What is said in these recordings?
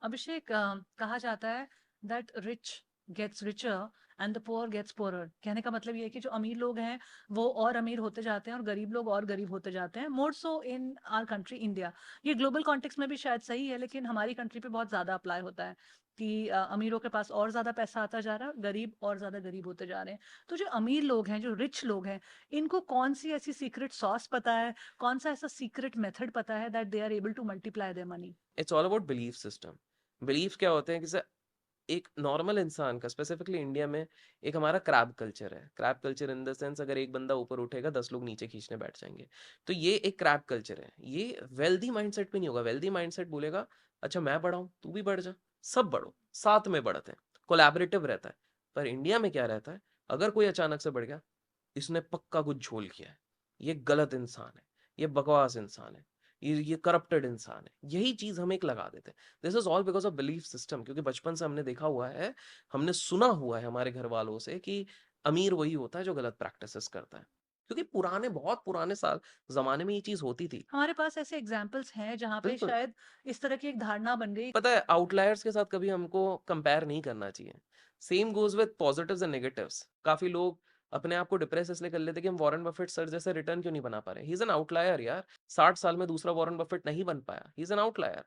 अभिषेक, कहा जाता है that rich gets richer and the poor gets poorer. कहने का मतलब ये है कि जो अमीर लोग हैं वो और अमीर होते जाते हैं और गरीब लोग और गरीब होते जाते हैं, मोर सो इन आवर कंट्री इंडिया। ये ग्लोबल कॉन्टेक्स्ट में भी शायद सही है, लेकिन हमारी कंट्री पे बहुत ज्यादा अप्लाई होता है कि अमीरों के पास और ज्यादा पैसा आता जा रहा है, गरीब और ज्यादा गरीब होते जा रहे हैं। तो जो अमीर लोग हैं, जो रिच लोग हैं, इनको कौन सी ऐसी सीक्रेट सॉस पता है, कौन सा ऐसा सीक्रेट मेथड पता है that they are able to multiply their money? It's all about belief system. Belief क्या होते हैं कि सर, एक नॉर्मल इंसान का स्पेसिफिकली इंडिया में एक हमारा क्रैब कल्चर है। Crab culture in the sense, अगर एक बंदा ऊपर उठेगा 10 लोग नीचे खींचने बैठ जाएंगे। तो ये एक क्रैब कल्चर है। ये वेल्दी माइंडसेट पे नहीं होगा। वेल्दी माइंडसेट बोलेगा अच्छा मैं बढ़ाऊं तू भी बढ़ जा, सब बढ़ो, साथ में बढ़ते हैं, कोलैबोरेटिव रहता है। पर इंडिया में क्या रहता है, अगर कोई अचानक से बढ़ गया, इसने पक्का कुछ झोल किया है, ये गलत इंसान है, ये बकवास इंसान है, ये करप्टेड इंसान है, यही चीज हम एक लगा देते हैं। This is all because of belief system. क्योंकि बचपन से हमने देखा हुआ है, हमने सुना हुआ है हमारे घर वालों से कि अमीर वही होता है जो गलत प्रैक्टिसेस करता है। क्योंकि पुराने, बहुत पुराने साल जमाने में ये चीज होती थी। हमारे पास ऐसे एग्जाम्पल्स हैं जहाँ पे बिल्कुल। शायद इस तरह की एक धारणा बन गई। पता है, आउटलायर्स के साथ कभी हमको कंपेयर नहीं करना चाहिए। Same goes with positives and negatives. काफी लोग अपने आप को डिप्रेस इसलिए कर लेते कि हम वॉरेन बफेट सर जैसे रिटर्न क्यों नहीं बना पा रहे। ही इज एन आउटलायर यार। 60 साल में दूसरा वॉरेन बफेट नहीं बन पाया, ही इज एन आउटलायर।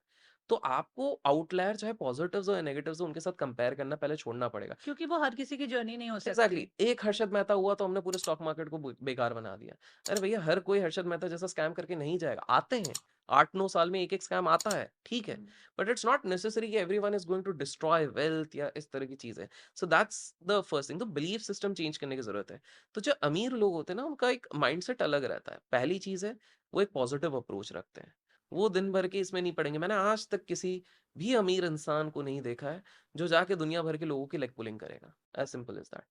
तो आपको आउटलायर चाहे पॉजिटिव्स हो या नेगेटिव्स हो, उनके साथ कंपेयर करना पहले छोड़ना पड़ेगा। क्योंकि वो हर किसी की जर्नी नहीं हो एग्जैक्टली सकती। एक हर्षद मेहता हुआ तो हमने पूरे स्टॉक मार्केट को बेकार बना दिया। अरे भैया, हर कोई हर्षद मेहता जैसा स्कैम करके नहीं जाएगा। आते हैं 8-9 साल में एक एक स्कैम आता है, ठीक है। बट इट्स नॉट नेसेसरी कि everyone is going to destroy wealth या इस तरह की चीजें। So that's the first thing. तो बिलीफ सिस्टम चेंज करने की जरूरत है। तो जो अमीर लोग होते हैं ना, उनका एक माइंडसेट अलग रहता है। पहली चीज है, वो एक पॉजिटिव अप्रोच रखते हैं। वो दिन भर के इसमें नहीं पड़ेंगे। मैंने आज तक किसी भी अमीर इंसान को नहीं देखा है जो जाके दुनिया भर के लोगों की लेग पुलिंग करेगा। As simple as that.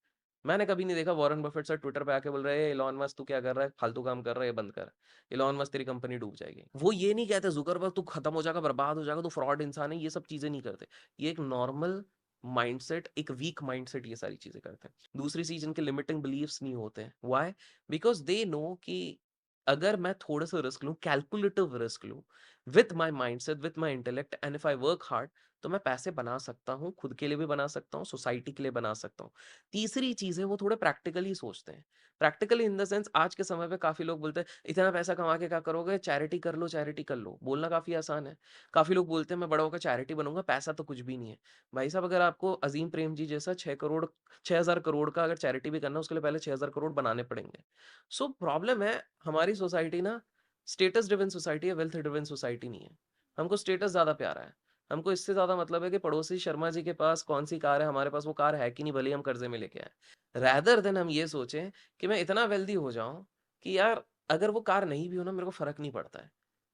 मैंने कभी नहीं देखा वॉरेन बफेट सर ट्विटर पे आके बोल रहे हैं इलॉन मस्क तू क्या कर रहा है, फालतू काम कर रहा है, ये बंद कर। इलॉन मस्क तेरी कंपनी डूब जाएगी। वो ये नहीं कहते जुकरबर्ग तू खत्म हो जाएगा, बर्बाद हो जाएगा, तू फ्रॉड इंसान है। ये सब चीजें नहीं करते। ये एक नॉर्मल माइंडसेट, एक वीक माइंडसेट ये सारी चीजें करते हैं। दूसरी चीज, इनके लिमिटिंग बिलीव्स नहीं होते हैं। व्हाई? बिकॉज दे नो कि अगर मैं थोड़ा सा रिस्क लूं, कैलकुलेटिव रिस्क लूं, with my mindset, with my intellect, and if I work hard, तो मैं पैसे बना सकता हूँ। खुद के लिए भी बना सकता हूँ, सोसाइटी के लिए बना सकता हूँ। तीसरी चीज है, वो थोड़े प्रैक्टिकली सोचते हैं। प्रैक्टिकली इन द सेंस, आज के समय पे काफी लोग बोलते हैं इतना पैसा कमा के क्या करोगे, चैरिटी कर लो, चैरिटी कर लो। बोलना काफी आसान है। काफी लोग बोलते हैं मैं बड़ा होकर चैरिटी बनूंगा, पैसा तो कुछ भी नहीं है। भाई साहब, अगर आपको अजीम प्रेम जी जैसा 6 करोड़, 6,000 करोड़ का अगर चैरिटी भी करना है, उसके लिए पहले 6,000 करोड़ बनाने पड़ेंगे। सो प्रॉब्लम है, हमारी सोसाइटी ना स्टेटस ड्रिवन सोसाइटी है, वेल्थ ड्रिवन सोसाइटी नहीं है। हमको स्टेटस ज्यादा प्यारा है। हमको इससे ज्यादा मतलब है कि पड़ोसी शर्मा जी के पास कौन सी कार है, हमारे पास वो कार है कि नहीं, भले ही हम कर्जे में लेके आए। रैदर देन हम ये सोचें कि मैं इतना वेल्दी हो जाऊं कि यार अगर वो कार नहीं भी हो ना, मेरे को फर्क नहीं पड़ता है।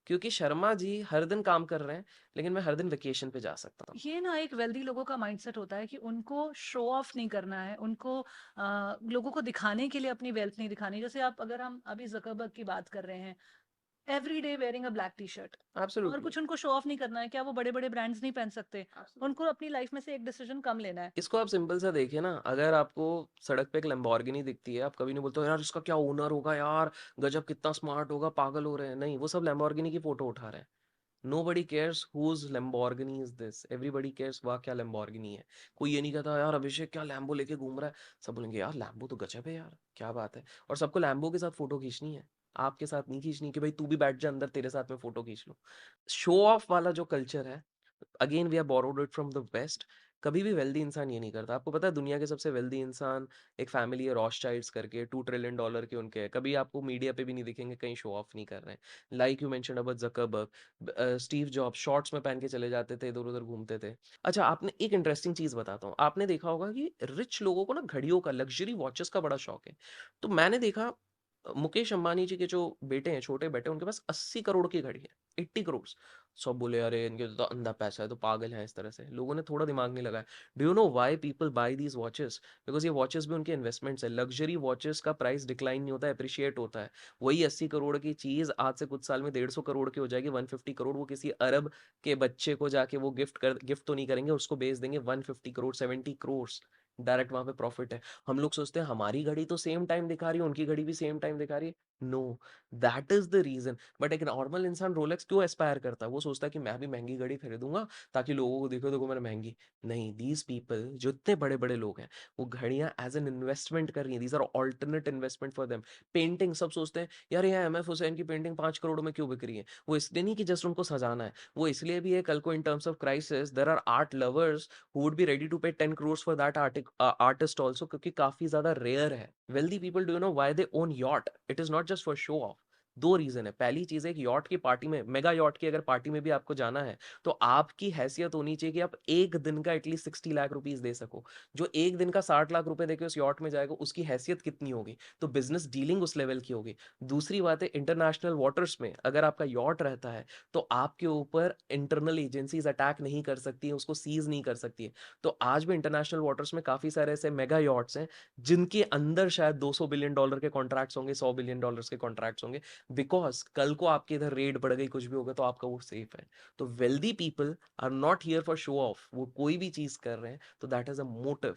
क्योंकि शर्मा जी हर दिन काम कर रहे हैं, लेकिन मैं हर दिन वेकेशन पे जा सकता हूँ। ये ना एक वेल्दी लोगों का माइंडसेट होता है कि उनको शो ऑफ नहीं करना है, उनको लोगों को दिखाने के लिए अपनी वेल्थ नहीं दिखानी। जैसे आप, अगर हम अभी जकरबर्ग की बात कर रहे हैं, every day wearing a black T shirt, और एब्सोल्युटली। कुछ उनको शो ऑफ नहीं करना है। क्या वो बड़े बड़े ब्रांड्स नहीं पहन सकते? उनको अपनी लाइफ में से एक डिसीजन कम लेना है। इसको आप सिंपल सा देखिए ना, अगर आपको सड़क पे एक लैम्बोर्गिनी दिखती है, आप कभी नहीं बोलते हो यार इसका क्या ओनर होगा, यार गजब कितना स्मार्ट होगा, पागल हो रहे हैं। नहीं, वो सब लैम्बोर्गिनी की फोटो उठा रहे हैं। Nobody cares whose Lamborghini is this. Everybody cares वाह क्या Lamborghini है। कोई ये नहीं कहता यार अभिषेक क्या लैम्बो लेके घूम रहा है। सब बोलेंगे यार लैम्बो तो गजब है यार, क्या बात है। और सबको लैम्बो के साथ फोटो खींचनी है, आपके साथ नहीं खींचनी कि भाई तू भी बैठ जा अंदर, तेरे साथ में फोटो खींच लो। शो ऑफ वाला जो कल्चर है, again we are borrowed it from the west. कभी भी वेल्दी इंसान ये नहीं करता। आपको पता है दुनिया के सबसे वेल्दी इंसान एक फैमिली है, रॉथशाइल्ड्स करके, $2 ट्रिलियन के उनके हैं। कभी आपको मीडिया पे भी नहीं दिखेंगे, कहीं शो ऑफ नहीं कर रहे हैं। Like you mention about Zuckerberg, Steve job shorts में पहन के चले जाते थे, इधर उधर घूमते थे। अच्छा, आपने एक इंटरेस्टिंग चीज बताता हूँ, आपने देखा होगा कि रिच लोगों को ना घड़ियों का, लग्जरी वॉचेस का बड़ा शौक है। तो मैंने देखा मुकेश अंबानी जी के जो बेटे हैं, छोटे बेटे, उनके पास 80 करोड़ की घड़ी है, 80 करोड़। सब बोले अरे इनके तो अंधा पैसा है, तो पागल है। इस तरह से लोगों ने थोड़ा दिमाग नहीं लगाया। Do you know why people buy these watches? Because ये वॉचेस भी उनके इन्वेस्टमेंट्स है। लग्जरी वॉचेस का प्राइस डिक्लाइन नहीं होता है, अप्रिशिएट होता है। वही 80 करोड़ की चीज आज से कुछ साल में 150 करोड़ की हो जाएगी, 150 करोड़। वो किसी अरब के बच्चे को जाके वो गिफ्ट तो नहीं करेंगे, उसको बेच देंगे 150 करोड़, 70 करोड़। डायरेक्ट वहां पे प्रॉफिट है। हम लोग सोचते हैं हमारी घड़ी तो सेम टाइम दिखा रही है, उनकी घड़ी भी सेम टाइम दिखा रही है। No, that is the reason. But एक नॉर्मल इंसान रोलेक्स क्यों एस्पायर करता है? वो सोचता है कि मैं भी महंगी घड़ी खरीदूंगा ताकि लोगों को देखो देखो मैंने महंगी। नहीं, दीज पीपल जो इतने बड़े बड़े लोग हैं, वो घड़ियां एज एन इन्वेस्टमेंट कर रही हैं। These are alternate investment for them. Painting, सब सोचते हैं यार ये एम एफ हुसैन की पेंटिंग 5 करोड़ में क्यों बिक रही है। वो इसलिए नहीं कि जस्ट उनको सजाना है, वो इसलिए भी है कल को in terms of crisis there are art lovers who would be ready to pay 10 crores for that artist also, क्योंकि काफी ज्यादा रेयर है। wealthy people, do you know why they own yacht? It is not just for show off। दो reason है। पहली चीज है कि यॉट की पार्टी में, मेगा यॉट की अगर पार्टी में भी आपको जाना है, तो आपकी हैसियत होनी चाहिए कि आप एक दिन का एटलीस्ट 60 लाख रुपीज दे सको। जो एक दिन का 60 लाख रुपए देके उस यॉट में जाएगा, उसकी हैसियत कितनी होगी? तो बिजनेस डीलिंग उस लेवल की होगी। दूसरी बात है, इंटरनेशनल वाटर्स में अगर आपका यॉट रहता है, तो आपके ऊपर इंटरनल एजेंसीज अटैक नहीं कर सकती है, उसको सीज नहीं कर सकती है। तो आज भी इंटरनेशनल वाटर्स में काफी सारे ऐसे मेगा यॉट्स हैं जिनके अंदर शायद 200 बिलियन डॉलर के कॉन्ट्रैक्ट्स होंगे, 100 बिलियन डॉलर्स के कॉन्ट्रैक्ट्स होंगे। बिकॉज कल को आपके इधर रेट बढ़ गई, कुछ भी होगा, तो आपका वो सेफ है। तो wealthy people are not here for show off. वो कोई भी चीज कर रहे हैं तो दैट इज अ मोटिव।